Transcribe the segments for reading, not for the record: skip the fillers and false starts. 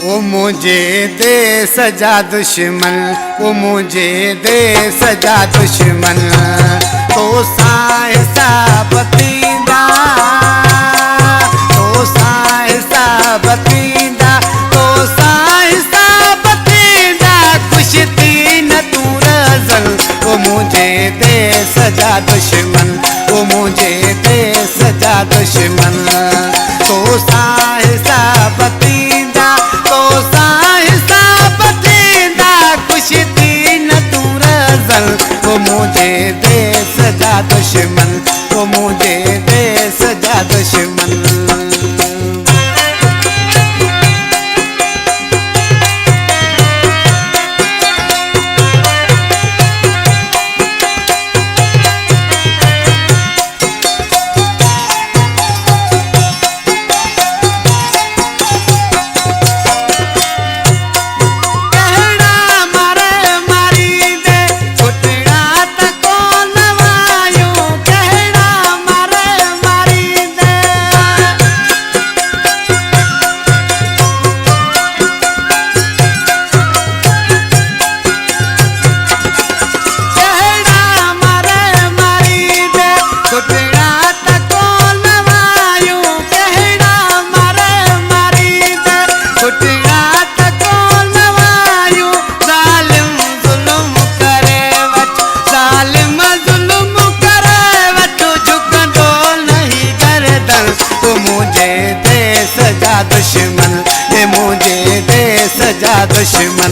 वो मुझे दे सजा दुश्मन, वो मुझे दे सजा दुश्मन, तो साहिसा बतींदा, तो साहिसा बतींदा, तो साहिसा बतींदा, कुछ तीन तू रज़ल। वो मुझे दे सजा दुश्मन, वो मुझे दे सजा दुश्मन, तो साहिसा बतींदा, तो साहिसा बतींदा, कुछ तीन तू रज़ल। वो मुझे दे सजा दुश्मन, वो मुझे दे सजा दुश्मन। दुश्मन ये मुझे दे सजा दुश्मन।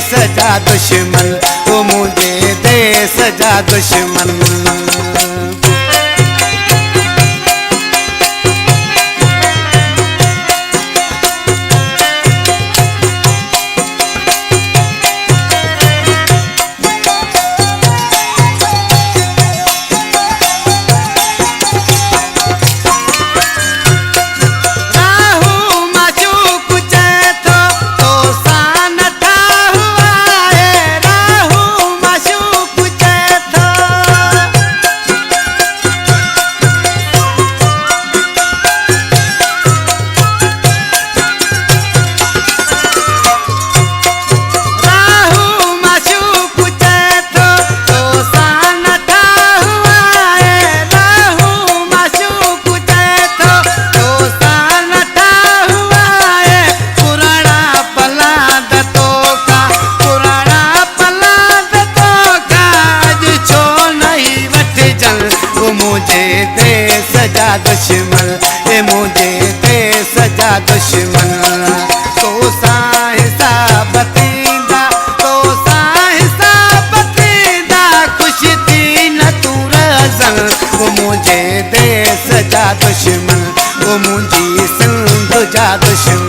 सजा दुश्मन वो मुझे दे सजा दुश्मन। मुझे दे सजा दुश्मन ये मुझे दे सजा दुश्मन, तो साहिसा बतींदा, तो साहिसा बतींदा, कुछ तीन तू रज़ल। वो मुझे दे सजा दुश्मन, वो मुझे सिंध जा दुश्मन।